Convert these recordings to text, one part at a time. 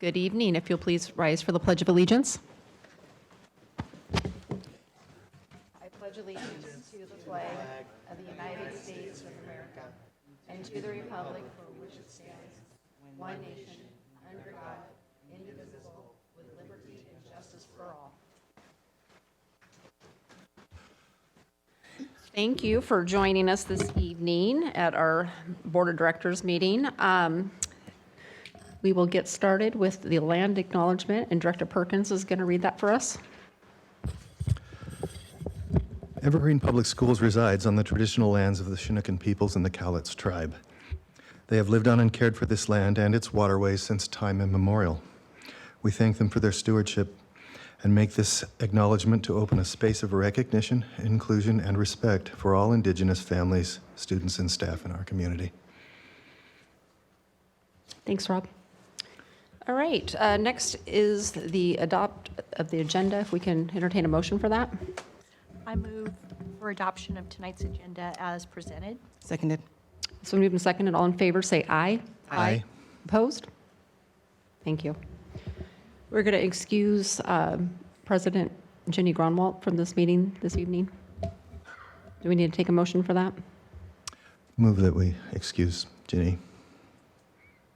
Good evening. If you'll please rise for the Pledge of Allegiance. I pledge allegiance to the flag of the United States of America and to the republic for which it stands, one nation, under God, indivisible, with liberty and justice for all. Thank you for joining us this evening at our Board of Directors meeting. We will get started with the land acknowledgement, and Director Perkins is going to read that for us. Evergreen Public Schools resides on the traditional lands of the Chinookan peoples and the Cowlitz tribe. They have lived on and cared for this land and its waterways since time immemorial. We thank them for their stewardship and make this acknowledgement to open a space of recognition, inclusion, and respect for all Indigenous families, students, and staff in our community. Thanks, Rob. All right, next is the adopt of the agenda. If we can entertain a motion for that. I move for adoption of tonight's agenda as presented. Seconded. So moved and seconded. All in favor, say aye. Aye. Opposed? Thank you. We're going to excuse President Jenny Gronwalt from this meeting this evening. Do we need to take a motion for that? Move that we excuse Ginny.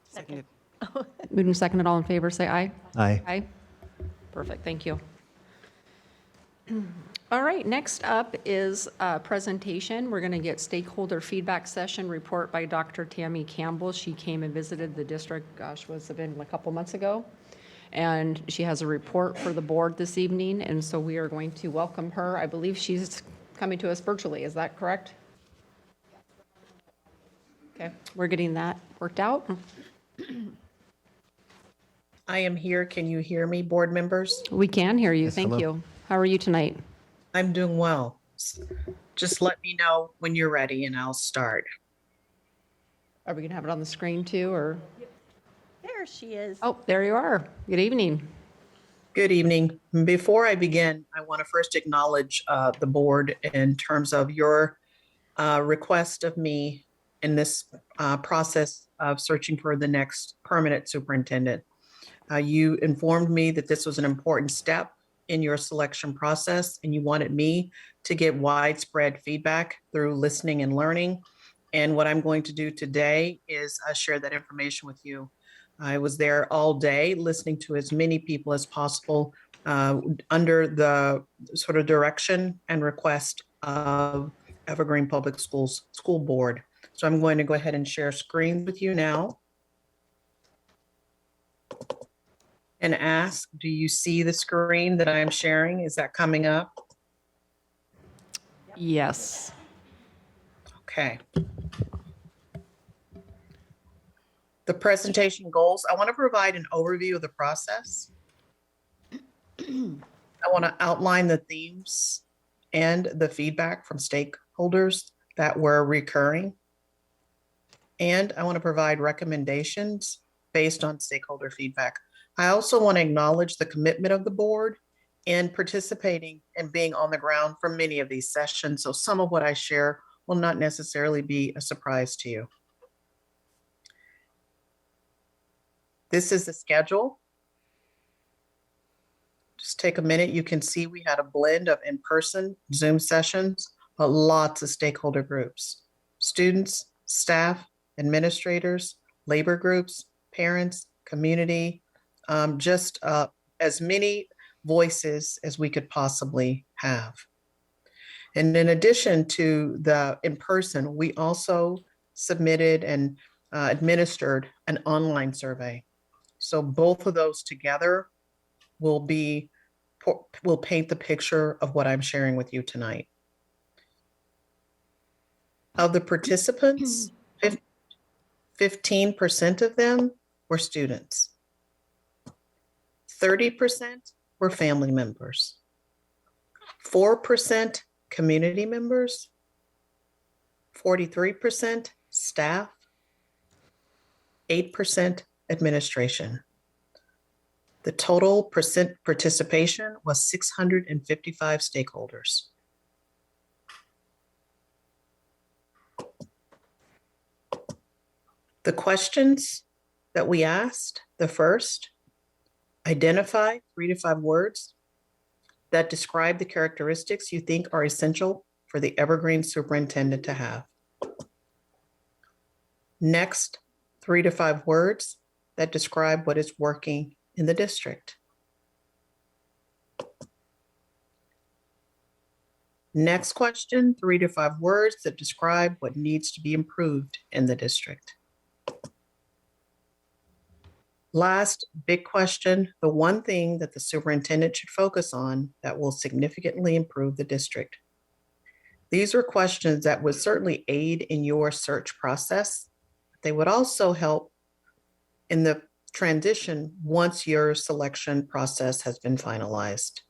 Seconded. Moved and seconded. All in favor, say aye. Aye. Aye. Perfect, thank you. All right, next up is a presentation. We're going to get stakeholder feedback session report by Dr. Tammy Campbell. She came and visited the district, gosh, was it been a couple months ago? And she has a report for the board this evening, and so we are going to welcome her. I believe she's coming to us virtually, is that correct? Okay, we're getting that worked out. I am here. Can you hear me, board members? We can hear you, Yes, thank hello. you. How are you tonight? I'm doing well. Just let me know when you're ready and I'll start. Are we going to have it on the screen too, or? There she is. Oh, there you are. Good evening. Good evening. Before I begin, I want to first acknowledge the board in terms of your request of me in this process of searching for the next permanent superintendent. You informed me that this was an important step in your selection process, and you wanted me to get widespread feedback through listening and learning. And what I'm going to do today is share that information with you. I was there all day listening to as many people as possible under the sort of direction and request of Evergreen Public Schools School Board. So I'm going to go ahead and share screens with you now and ask, do you see the screen that I'm sharing? Is that coming up? Yes. Okay. The presentation goals, I want to provide an overview of the process. I want to outline the themes and the feedback from stakeholders that were recurring. And I want to provide recommendations based on stakeholder feedback. I also want to acknowledge the commitment of the board in participating and being on the ground for many of these sessions. So some of what I share will not necessarily be a surprise to you. This is the schedule. Just take a minute. You can see we had a blend of in-person Zoom sessions, but lots of stakeholder groups, students, staff, administrators, labor groups, parents, community, just as many voices as we could possibly have. And in addition to the in-person, we also submitted and administered an online survey. So both of those together will paint the picture of what I'm sharing with you tonight. Of the participants, 15% of them were students. 30% were family members. 4% community members. 43% staff. 8% administration. The total participation was 655 stakeholders. The questions that we asked, the first, Identify 3 to 5 words that describe the characteristics you think are essential for the Evergreen superintendent to have. Next, 3 to 5 words that describe what is working in the district. Next question, 3 to 5 words that describe what needs to be improved in the district. Last big question, the one thing that the superintendent should focus on that will significantly improve the district. These are questions that would certainly aid in your search process. They would also help in the transition once your selection process has been finalized.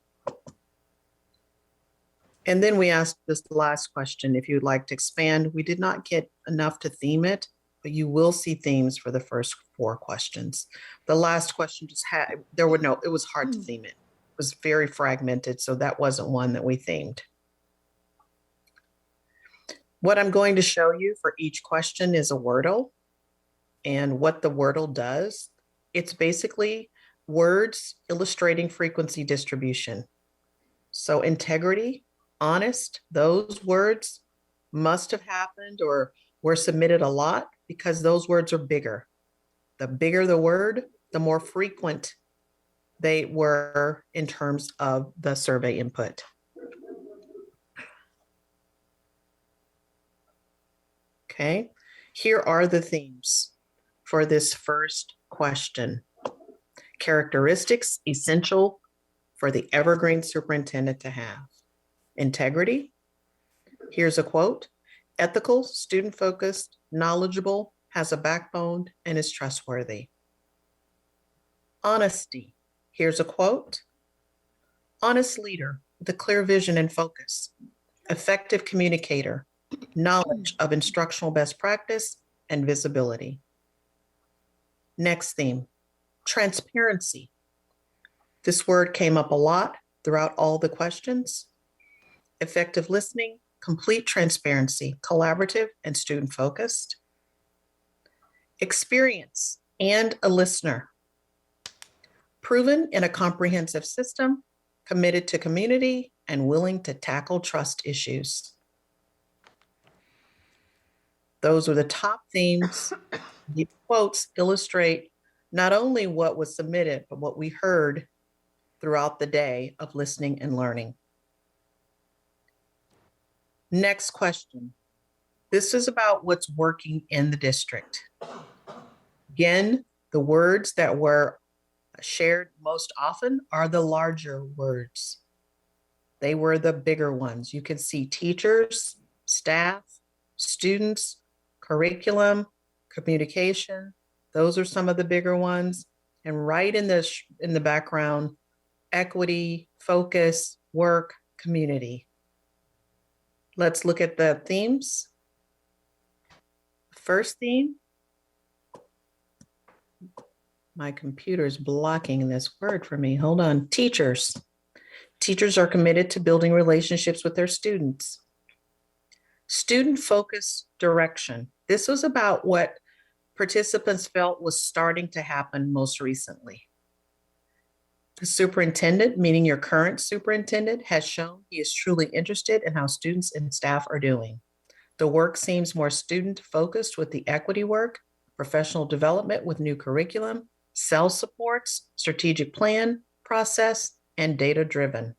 And then we asked this last question, if you'd like to expand. We did not get enough to theme it, but you will see themes for the first 4 questions. The last question just had, it was hard to theme it. It was very fragmented, so that wasn't one that we themed. What I'm going to show you for each question is a Wordle. And what the Wordle does, it's basically words illustrating frequency distribution. So integrity, honest, those words must have happened or were submitted a lot because those words are bigger. The bigger the word, the more frequent they were in terms of the survey input. Okay, here are the themes for this first question. Characteristics essential for the Evergreen superintendent to have. Integrity, here's a quote, ethical, student-focused, knowledgeable, has a backbone, and is trustworthy. Honesty, here's a quote, honest leader with a clear vision and focus, effective communicator, knowledge of instructional best practice, and visibility. Next theme, transparency. This word came up a lot throughout all the questions. Effective listening, complete transparency, collaborative and student focused. Experience and a listener. Proven in a comprehensive system, committed to community, and willing to tackle trust issues. Those are the top themes. The quotes illustrate not only what was submitted, but what we heard throughout the day of listening and learning. Next question. This is about what's working in the district. Again, the words that were shared most often are the larger words. They were the bigger ones. You can see teachers, staff, students, curriculum, communication. Those are some of the bigger ones. And right in the background, equity, focus, work, community. Let's look at the themes. First theme. My computer is blocking this word for me. Hold on. Teachers. Teachers are committed to building relationships with their students. Student-focused direction. This was about what participants felt was starting to happen most recently. The superintendent, meaning your current superintendent, has shown he is truly interested in how students and staff are doing. The work seems more student-focused with the equity work, professional development with new curriculum, cell supports, strategic plan, process, and data-driven.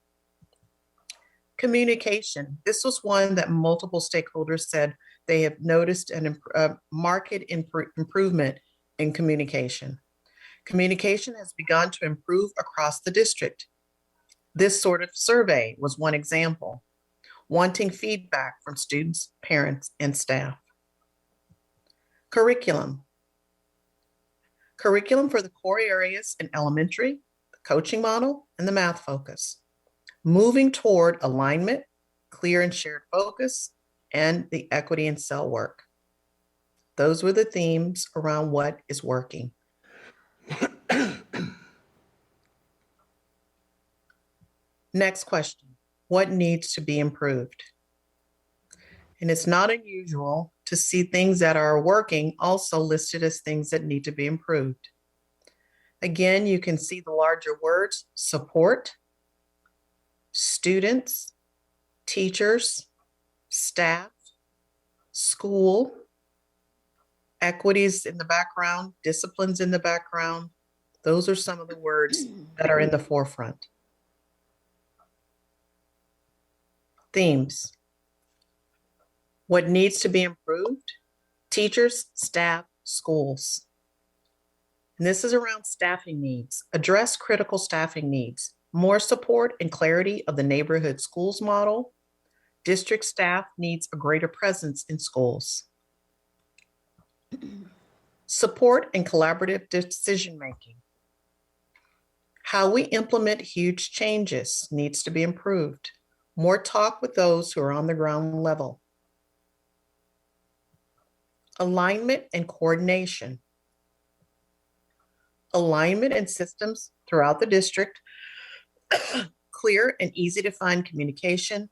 Communication. This was one that multiple stakeholders said they have noticed a marked improvement in communication. Communication has begun to improve across the district. This sort of survey was one example. Wanting feedback from students, parents, and staff. Curriculum. Curriculum for the core areas in elementary, the coaching model, and the math focus. Moving toward alignment, clear and shared focus, and the equity and cell work. Those were the themes around what is working. Next question, what needs to be improved? And it's not unusual to see things that are working also listed as things that need to be improved. Again, you can see the larger words: support, students, teachers, staff, school, equities in the background, disciplines in the background. Those are some of the words that are in the forefront. Themes. What needs to be improved? Teachers, staff, schools. And this is around staffing needs. Address critical staffing needs. More support and clarity of the neighborhood schools model. District staff needs a greater presence in schools. Support and collaborative decision-making. How we implement huge changes needs to be improved. More talk with those who are on the ground level. Alignment and coordination. Alignment and systems throughout the district. Clear and easy to find communication.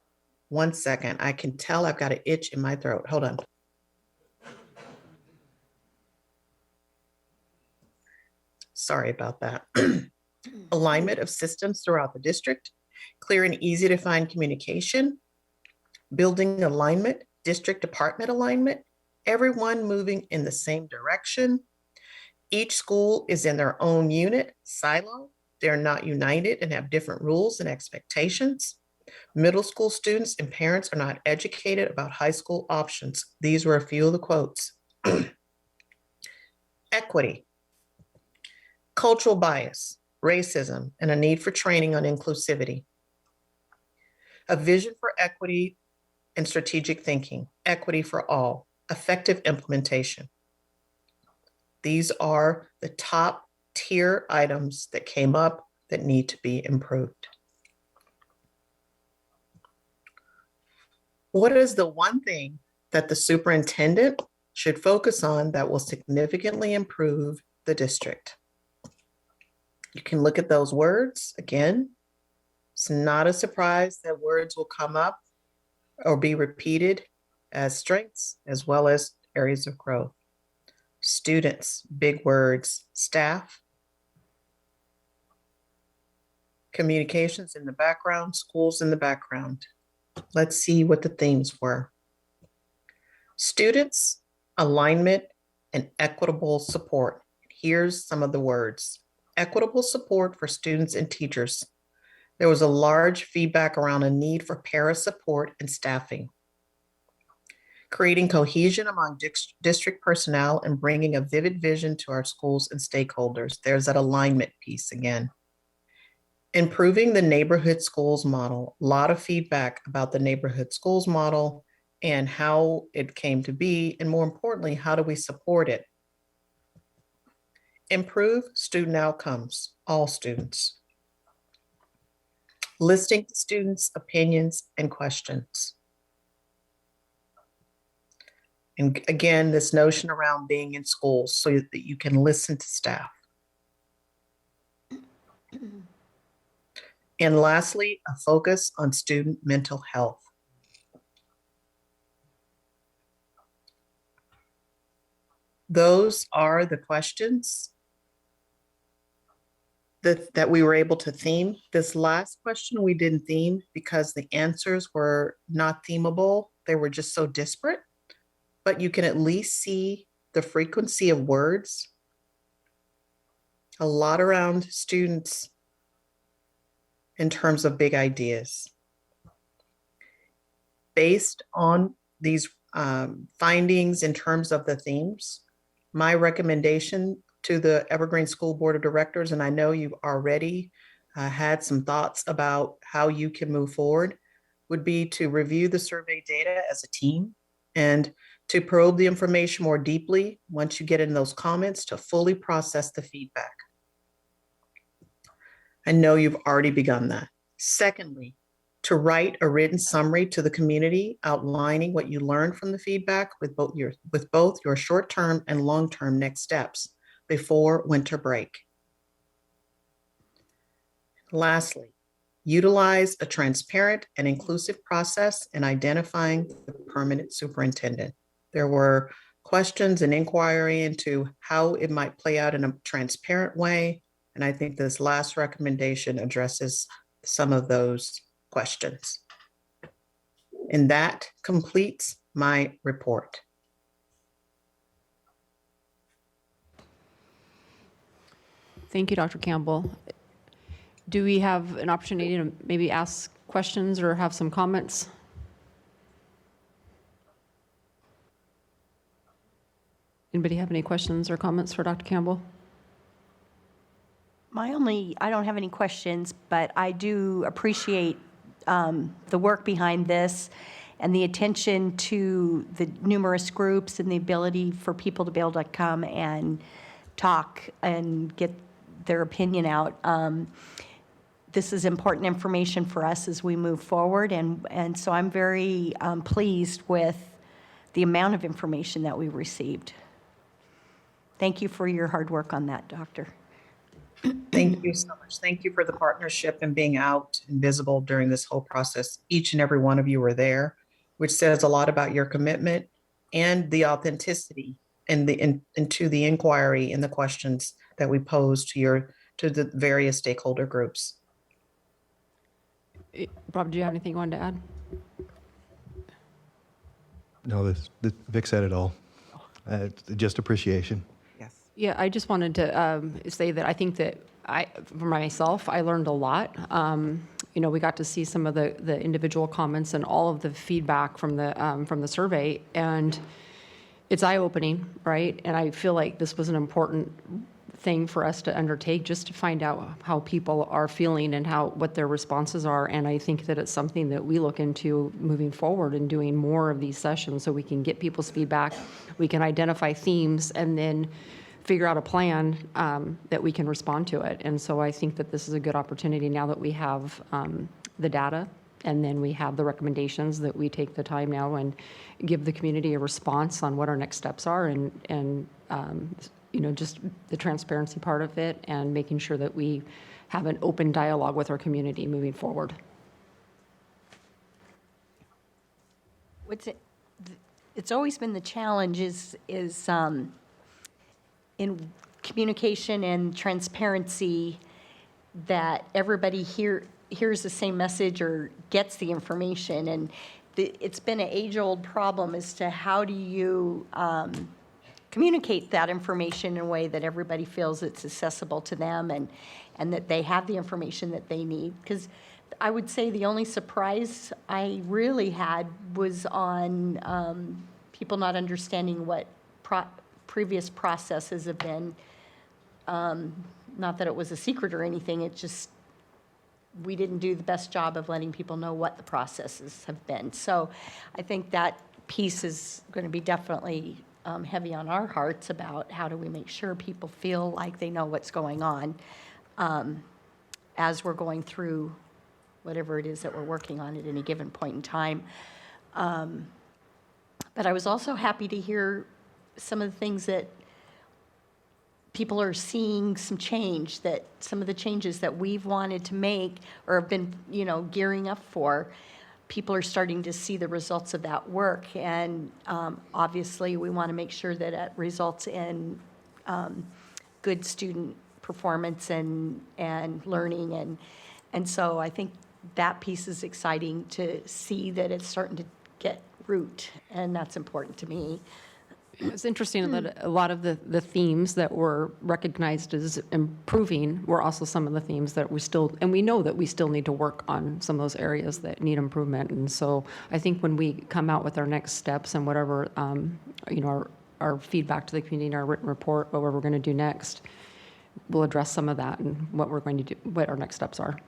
One second, I can tell I've got an itch in my throat. Hold on. Sorry about that. Alignment of systems throughout the district. Clear and easy to find communication. Building alignment, district department alignment. Everyone moving in the same direction. Each school is in their own unit, silo. They're not united and have different rules and expectations. Middle school students and parents are not educated about high school options. These were a few of the quotes. Equity, cultural bias, racism, and a need for training on inclusivity. A vision for equity and strategic thinking, equity for all, effective implementation. These are the top tier items that came up that need to be improved. What is the one thing that the superintendent should focus on that will significantly improve the district? You can look at those words again. It's not a surprise that words will come up or be repeated as strengths as well as areas of growth. Students, big words. Staff, communications in the background, schools in the background. Let's see what the themes were. Students, alignment, and equitable support. Here's some of the words. Equitable support for students and teachers. There was a large feedback around a need for para support and staffing. Creating cohesion among district personnel and bringing a vivid vision to our schools and stakeholders. There's that alignment piece again. Improving the neighborhood schools model. A lot of feedback about the neighborhood schools model and how it came to be, and more importantly, how do we support it? Improve student outcomes, all students. Listing students' opinions and questions. And again, this notion around being in schools so that you can listen to staff. And lastly, a focus on student mental health. Those are the questions that we were able to theme. This last question we didn't theme because the answers were not themable. They were just so disparate, but you can at least see the frequency of words. A lot around students in terms of big ideas. Based on these findings in terms of the themes, my recommendation to the Evergreen School Board of Directors, and I know you've already had some thoughts about how you can move forward, would be to review the survey data as a team and to probe the information more deeply once you get in those comments to fully process the feedback. I know you've already begun that. Secondly, to write a written summary to the community outlining what you learned from the feedback with both your short-term and long-term next steps before winter break. Lastly, utilize a transparent and inclusive process in identifying the permanent superintendent. There were questions and inquiry into how it might play out in a transparent way, And I think this last recommendation addresses some of those questions. And that completes my report. Thank you, Dr. Campbell. Do we have an opportunity to maybe ask questions or have some comments? Anybody have any questions or comments for Dr. Campbell? I don't have any questions, but I do appreciate the work behind this and the attention to the numerous groups and the ability for people to be able to come and talk and get their opinion out. This is important information for us as we move forward, and so I'm very pleased with the amount of information that we received. Thank you for your hard work on that, Doctor. Thank you so much. Thank you for the partnership and being out and visible during this whole process. Each and every one of you were there, which says a lot about your commitment and the authenticity and into the inquiry and the questions that we pose to the various stakeholder groups. Bob, do you have anything you wanted to add? No, Vic said it all. Just appreciation. Yes. Yeah, I just wanted to say that I think that for myself, I learned a lot. We got to see some of the individual comments and all of the feedback from the survey, and it's eye-opening, right? And I feel like this was an important thing for us to undertake, just to find out how people are feeling and what their responses are. And I think that it's something that we look into moving forward and doing more of these sessions so we can get people's feedback, we can identify themes, and then figure out a plan that we can respond to it. And so I think that this is a good opportunity now that we have the data, and then we have the recommendations, that we take the time now and give the community a response on what our next steps are, and just the transparency part of it, and making sure that we have an open dialogue with our community moving forward. It's always been the challenge is in communication and transparency, that everybody hears the same message or gets the information. And it's been an age-old problem as to how do you communicate that information in a way that everybody feels it's accessible to them, and that they have the information that they need. Because I would say the only surprise I really had was on people not understanding what previous processes have been. Not that it was a secret or anything, it just, we didn't do the best job of letting people know what the processes have been. So I think that piece is going to be definitely heavy on our hearts, about how do we make sure people feel like they know what's going on as we're going through whatever it is that we're working on at any given point in time. But I was also happy to hear some of the things that people are seeing some change, that some of the changes that we've wanted to make or have been, gearing up for, people are starting to see the results of that work. And obviously, we want to make sure that it results in good student performance and learning. And so I think that piece is exciting to see, that it's starting to get root, and that's important to me. It's interesting that a lot of the themes that were recognized as improving were also some of the themes that we know that we still need to work on some of those areas that need improvement. And so I think when we come out with our next steps and whatever, our feedback to the community, our written report, what we're going to do next, we'll address some of that and what we're going to do, what our next steps are.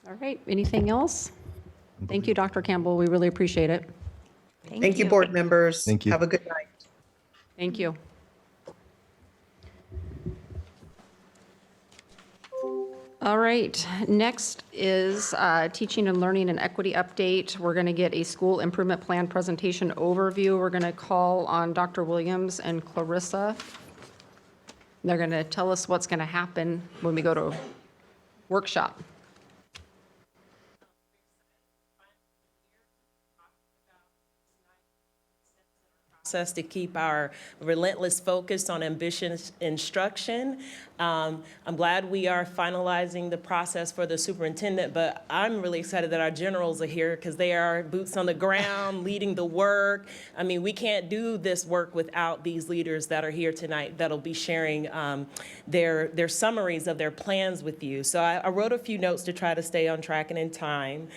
All right, anything else? Thank you, Dr. Campbell. We really appreciate it. Thank you, board members. Thank you. Have a good night. Thank you. All right, next is teaching and learning and equity update. We're going to get a school improvement plan presentation overview. We're going to call on Dr. Williams and Clarissa. They're going to tell us what's going to happen when we go to workshop. to keep our relentless focus on ambitious instruction. I'm glad we are finalizing the process for the superintendent, but I'm really excited that our generals are here because they are boots on the ground, leading the work. I mean, we can't do this work without these leaders that are here tonight that'll be sharing their summaries of their plans with you. So I wrote a few notes to try to stay on track and in time.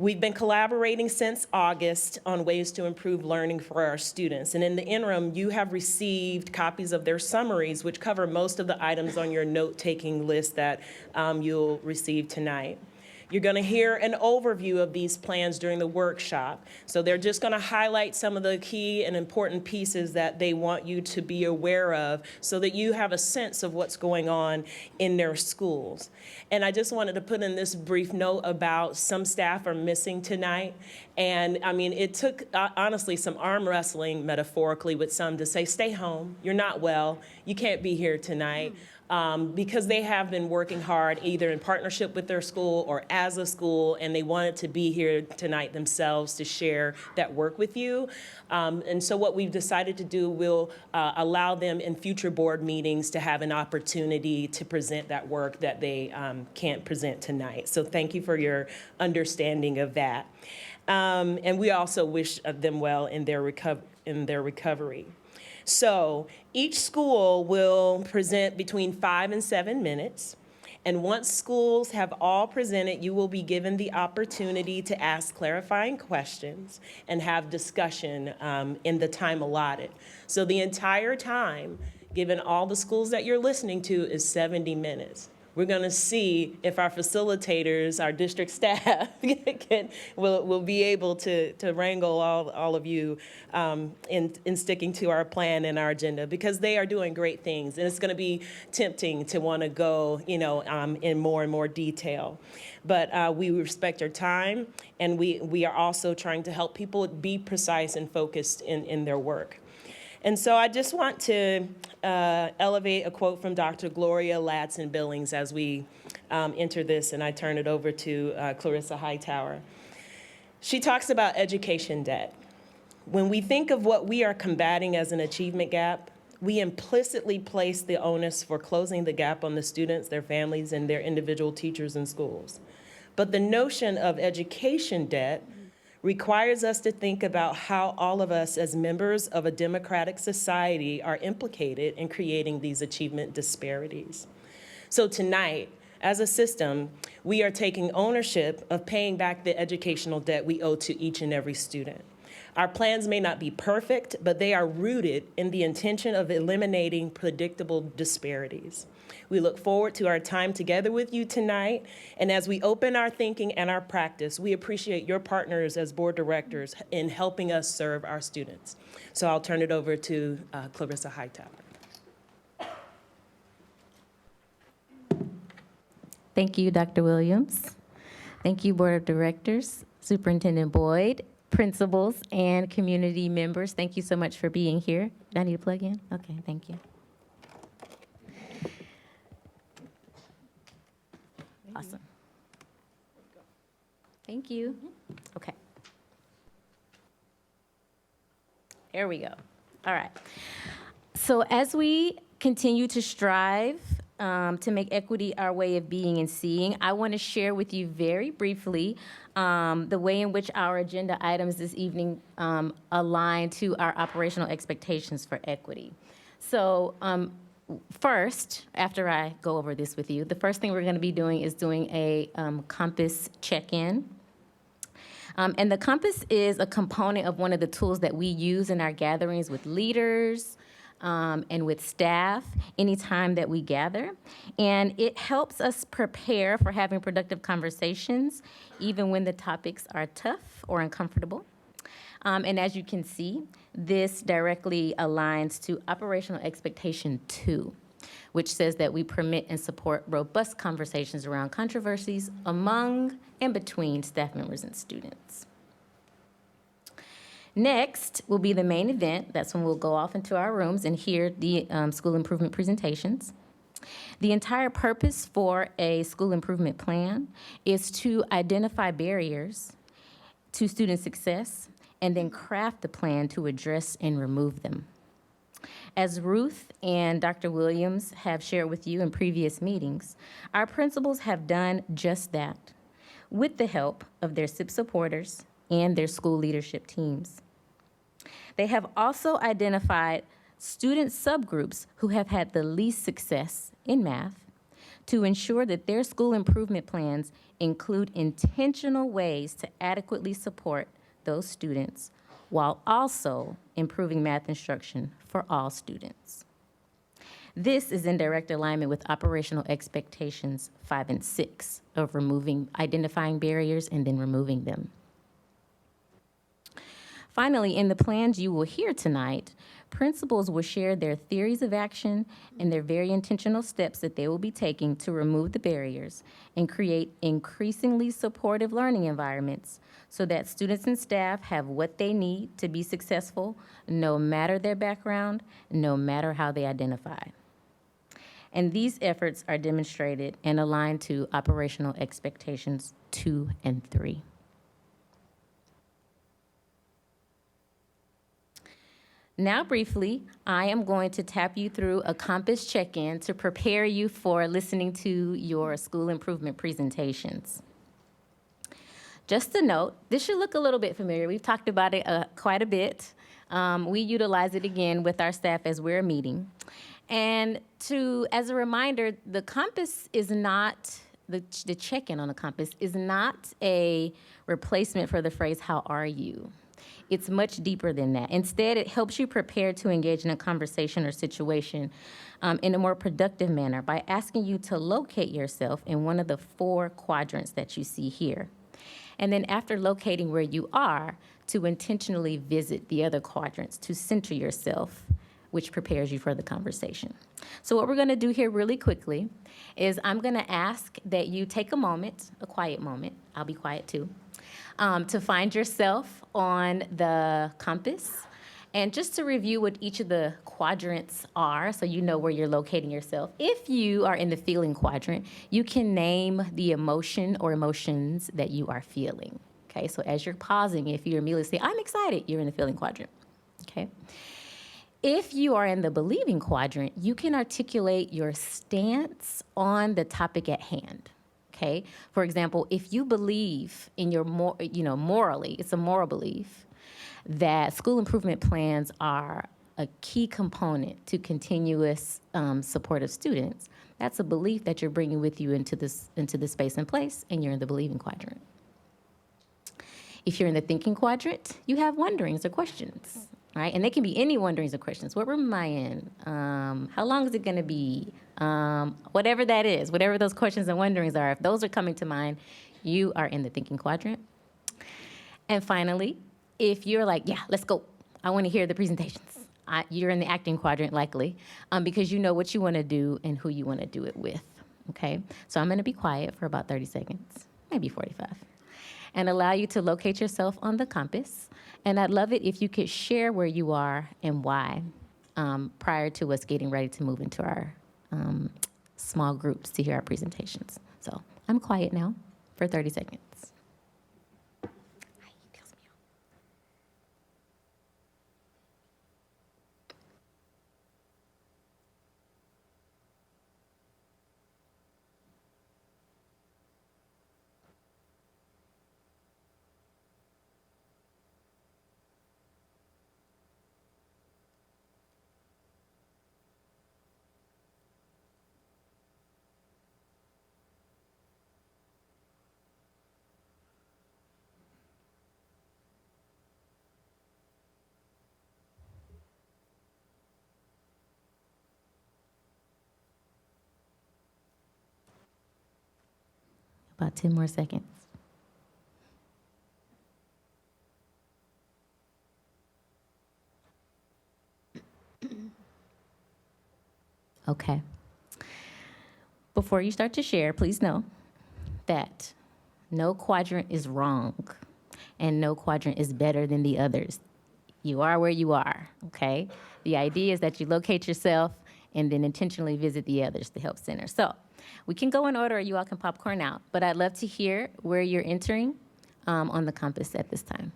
We've been collaborating since August on ways to improve learning for our students. And in the interim, you have received copies of their summaries, which cover most of the items on your note-taking list that you'll receive tonight. You're going to hear an overview of these plans during the workshop. So they're just going to highlight some of the key and important pieces that they want you to be aware of so that you have a sense of what's going on in their schools. And I just wanted to put in this brief note about some staff are missing tonight. And I mean, it took, honestly, some arm wrestling metaphorically with some to say, stay home, you're not well, you can't be here tonight. Because they have been working hard either in partnership with their school or as a school, and they wanted to be here tonight themselves to share that work with you. And so what we've decided to do, we'll allow them in future board meetings to have an opportunity to present that work that they can't present tonight. So thank you for your understanding of that. And we also wish them well in their recovery. So each school will present between 5 and 7 minutes. And once schools have all presented, you will be given the opportunity to ask clarifying questions and have discussion in the time allotted. So the entire time, given all the schools that you're listening to, is 70 minutes. We're going to see if our facilitators, our district staff, will be able to wrangle all of you in sticking to our plan and our agenda, because they are doing great things. And it's going to be tempting to want to go, in more and more detail. But we respect your time, and we are also trying to help people be precise and focused in their work. And so I just want to elevate a quote from Dr. Gloria Ladson-Billings as we enter this, and I turn it over to Clarissa Hightower. She talks about education debt. When we think of what we are combating as an achievement gap, we implicitly place the onus for closing the gap on the students, their families, and their individual teachers and schools. But the notion of education debt requires us to think about how all of us as members of a democratic society are implicated in creating these achievement disparities. So tonight, as a system, we are taking ownership of paying back the educational debt we owe to each and every student. Our plans may not be perfect, but they are rooted in the intention of eliminating predictable disparities. We look forward to our time together with you tonight, and as we open our thinking and our practice, we appreciate your partners as board directors in helping us serve our students. So I'll turn it over to Clarissa Hightower. Thank you, Dr. Williams. Thank you, Board of Directors, Superintendent Boyd, principals, and community members. Thank you so much for being here. Do I need to plug in? Okay, thank you. Awesome. Thank you. Okay. There we go. All right. So as we continue to strive to make equity our way of being and seeing, I want to share with you very briefly the way in which our agenda items this evening align to our operational expectations for equity. So first, after I go over this with you, the first thing we're going to be doing is doing a compass check-in. And the compass is a component of one of the tools that we use in our gatherings with leaders and with staff anytime that we gather. And it helps us prepare for having productive conversations, even when the topics are tough or uncomfortable. And as you can see, this directly aligns to operational expectation 2, which says that we permit and support robust conversations around controversies among and between staff members and students. Next will be the main event. That's when we'll go off into our rooms and hear the school improvement presentations. The entire purpose for a school improvement plan is to identify barriers to student success and then craft the plan to address and remove them. As Ruth and Dr. Williams have shared with you in previous meetings, our principals have done just that with the help of their SIP supporters and their school leadership teams. They have also identified student subgroups who have had the least success in math to ensure that their school improvement plans include intentional ways to adequately support those students while also improving math instruction for all students. This is in direct alignment with operational expectations 5 and 6 of identifying barriers and then removing them. Finally, in the plans you will hear tonight, principals will share their theories of action and their very intentional steps that they will be taking to remove the barriers and create increasingly supportive learning environments so that students and staff have what they need to be successful, no matter their background, no matter how they identify. And these efforts are demonstrated and aligned to operational expectations 2 and 3. Now, briefly, I am going to tap you through a Compass check-in to prepare you for listening to your school improvement presentations. Just a note, this should look a little bit familiar. We've talked about it quite a bit. We utilize it again with our staff as we're meeting. And as a reminder, the Compass is not, the check-in on the Compass is not a replacement for the phrase, "How are you?" It's much deeper than that. Instead, it helps you prepare to engage in a conversation or situation in a more productive manner by asking you to locate yourself in one of the 4 quadrants that you see here. And then after locating where you are, to intentionally visit the other quadrants to center yourself, which prepares you for the conversation. So what we're going to do here really quickly is I'm going to ask that you take a moment, a quiet moment, I'll be quiet too, to find yourself on the compass. And just to review what each of the quadrants are, so you know where you're locating yourself. If you are in the feeling quadrant, you can name the emotion or emotions that you are feeling. Okay, so as you're pausing, if you immediately say, "I'm excited," you're in the feeling quadrant. Okay. If you are in the believing quadrant, you can articulate your stance on the topic at hand. Okay. For example, if you believe in your morally, it's a moral belief that school improvement plans are a key component to continuous support of students. That's a belief that you're bringing with you into this space and place, and you're in the believing quadrant. If you're in the thinking quadrant, you have wonderings or questions, right? And they can be any wonderings or questions. What room am I in? How long is it going to be? Whatever that is, whatever those questions and wonderings are, if those are coming to mind, you are in the thinking quadrant. And finally, if you're like, "Yeah, let's go. I want to hear the presentations," you're in the acting quadrant likely because you know what you want to do and who you want to do it with, okay? So I'm going to be quiet for about 30 seconds, maybe 45, and allow you to locate yourself on the compass. And I'd love it if you could share where you are and why prior to us getting ready to move into our small groups to hear our presentations. So I'm quiet now for 30 seconds. About 10 more seconds. Okay. Before you start to share, please know that no quadrant is wrong and no quadrant is better than the others. You are where you are, okay? The idea is that you locate yourself and then intentionally visit the others, the help center. So we can go in order or you all can popcorn out, but I'd love to hear where you're entering on the compass at this time.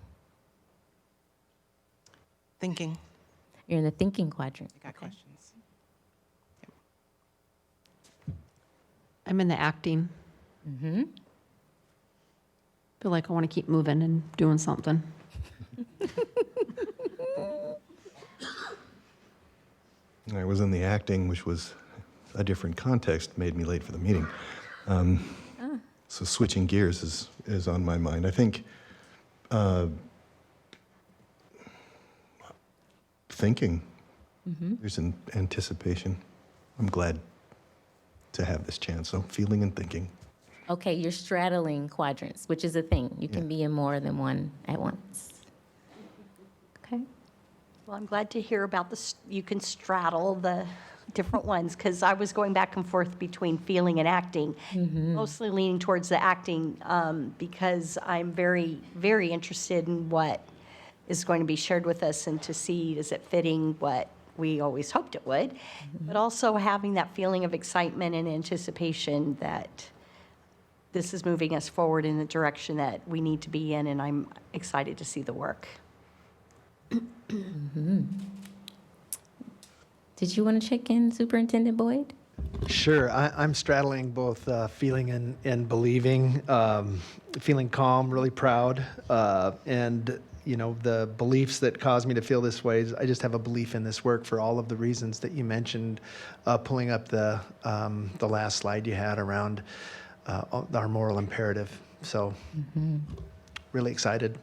Thinking. You're in the thinking quadrant. I got questions. I'm in the acting. Feel like I want to keep moving and doing something. I was in the acting, which was a different context, made me late for the meeting. So switching gears is on my mind. I think thinking, there's an anticipation. I'm glad to have this chance, so feeling and thinking. Okay, you're straddling quadrants, which is a thing. You can be in more than one at once. Okay. Well, I'm glad to hear about this, you can straddle the different ones, because I was going back and forth between feeling and acting, mostly leaning towards the acting, because I'm very, very interested in what is going to be shared with us and to see, is it fitting what we always hoped it would, but also having that feeling of excitement and anticipation that this is moving us forward in the direction that we need to be in, and I'm excited to see the work. Did you want to check in, Superintendent Boyd? Sure. I'm straddling both feeling and believing, feeling calm, really proud, and the beliefs that cause me to feel this way is I just have a belief in this work for all of the reasons that you mentioned. Pulling up the last slide you had around our moral imperative. So, really excited.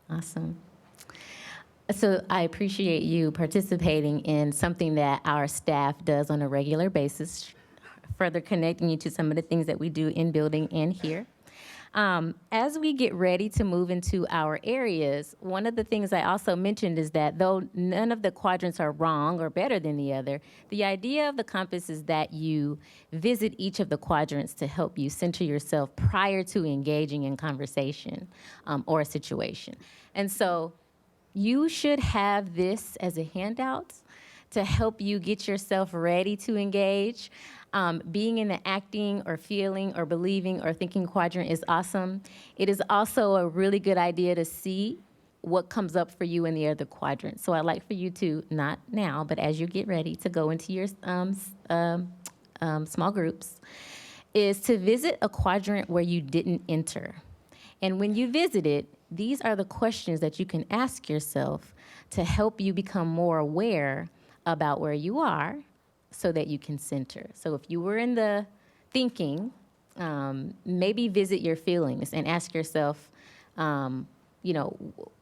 Awesome. So I appreciate you participating in something that our staff does on a regular basis, further connecting you to some of the things that we do in building and here. As we get ready to move into our areas, one of the things I also mentioned is that though none of the quadrants are wrong or better than the other, the idea of the compass is that you visit each of the quadrants to help you center yourself prior to engaging in conversation or a situation. And so you should have this as a handout to help you get yourself ready to engage. Being in the acting or feeling or believing or thinking quadrant is awesome. It is also a really good idea to see what comes up for you in the other quadrant. So I'd like for you to, not now, but as you get ready to go into your small groups, is to visit a quadrant where you didn't enter. And when you visit it, these are the questions that you can ask yourself to help you become more aware about where you are so that you can center. So if you were in the thinking, maybe visit your feelings and ask yourself,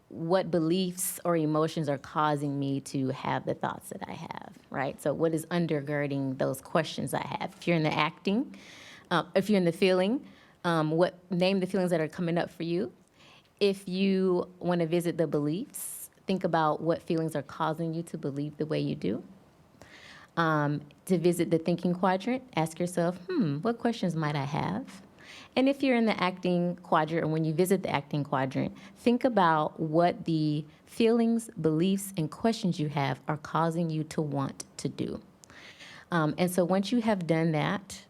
what beliefs or emotions are causing me to have the thoughts that I have, right? So what is undergirding those questions I have? If you're in the acting, if you're in the feeling, name the feelings that are coming up for you. If you want to visit the beliefs, think about what feelings are causing you to believe the way you do. To visit the thinking quadrant, ask yourself, what questions might I have? And if you're in the acting quadrant, or when you visit the acting quadrant, think about what the feelings, beliefs, and questions you have are causing you to want to do. And so once you have done that,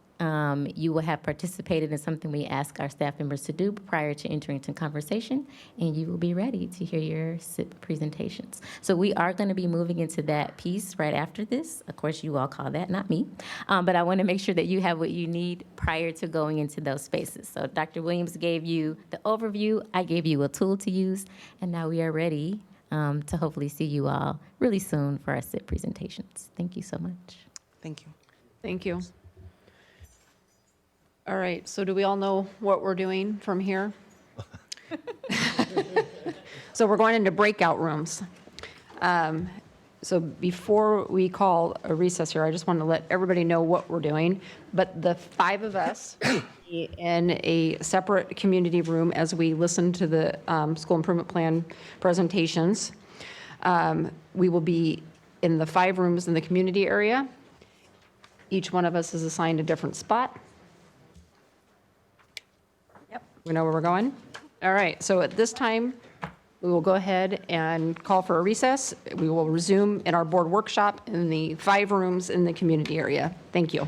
you will have participated in something we ask our staff members to do prior to entering into conversation, and you will be ready to hear your SIP presentations. So we are going to be moving into that piece right after this. Of course, you all call that, not me. But I want to make sure that you have what you need prior to going into those spaces. So Dr. Williams gave you the overview. I gave you a tool to use, and now we are ready to hopefully see you all really soon for our SIP presentations. Thank you so much. Thank you. Thank you. All right, so do we all know what we're doing from here? So we're going into breakout rooms. So before we call a recess here, I just want to let everybody know what we're doing. But the 5 of us will be in a separate community room as we listen to the school improvement plan presentations. We will be in the 5 rooms in the community area. Each one of us is assigned a different spot. We know where we're going? All right, so at this time, we will go ahead and call for a recess. We will resume in our board workshop in the 5 rooms in the community area. Thank you.